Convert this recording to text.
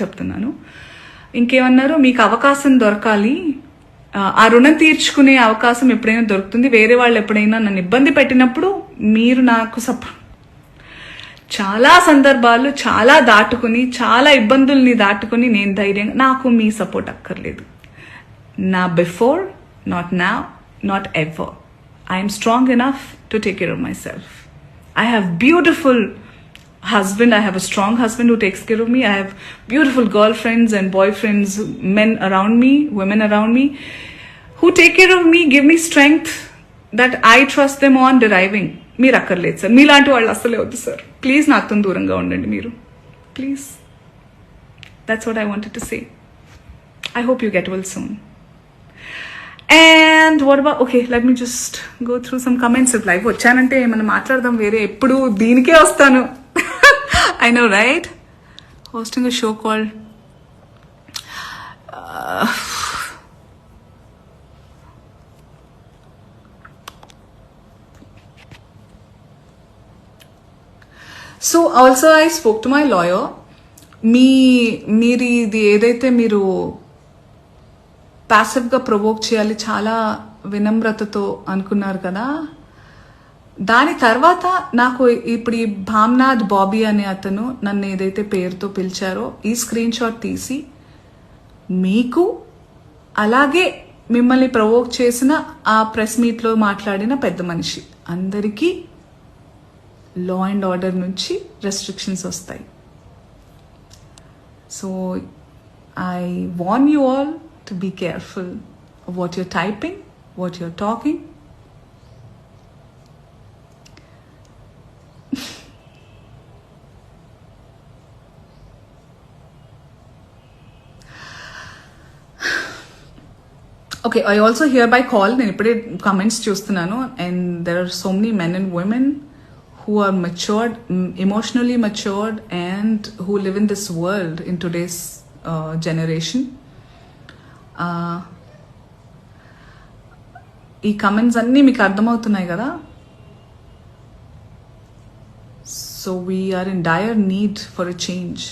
చెప్తున్నాను. ఇంకేమన్నారు, మీకు అవకాశం దొరకాలి, ఆ రుణం తీర్చుకునే అవకాశం ఎప్పుడైనా దొరుకుతుంది, వేరే వాళ్ళు ఎప్పుడైనా నన్ను ఇబ్బంది పెట్టినప్పుడు మీరు నాకు చాలా సందర్భాలు చాలా దాటుకుని, చాలా ఇబ్బందుల్ని దాటుకుని నేను ధైర్యంగా, నాకు మీ సపోర్ట్ అక్కర్లేదు. నా before, not now, not ever. I'm strong enough to take care of my self. I have beautiful husband. I have a strong husband who takes care of me. I have beautiful girlfriends and boyfriends, men around me, women around me, who take care of me, give me strength that I trust them on deriving. మీరు అక్కర్లేదు sir, మీలాంటి వాళ్ళు అసలే వద్దు sir. Please నాతో దూరంగా ఉండండి మీరు, please. That's what I wanted to say. I hope you get well soon. And what about, okay, let me just go through some comments. If live వచ్చానంటే ఏమన్నా మాట్లాడదాం, వేరే ఎప్పుడు దీనికే వస్తాను. I know, right? Hosting a show called so also I spoke to my lawyer. మీరు ఇది ఏదైతే మీరు ప్యాసివ్గా ప్రొవోక్ చేయాలి చాలా వినమ్రతతో అనుకున్నారు కదా, దాని తర్వాత నాకు ఇప్పుడు ఈ భామ్నాథ్ బాబీ అనే అతను నన్ను ఏదైతే పేరుతో పిలిచారో ఈ స్క్రీన్ షాట్ తీసి మీకు అలాగే మిమ్మల్ని ప్రొవోక్ చేసిన ఆ ప్రెస్ మీట్లో మాట్లాడిన పెద్ద మనిషి అందరికీ లా అండ్ ఆర్డర్ నుంచి రెస్ట్రిక్షన్స్ వస్తాయి. So I warn you all to be careful of what you're typing, what you're talking. Okay, I also hereby call, నేను ఇప్పుడే comments చూస్తున్నాను, and there are so many men and women who are matured, emotionally matured, and who live in this world in today's generation. ఈ comments అన్నీ మీకు అర్థమవుతున్నాయి కదా. So we are in dire need for a change.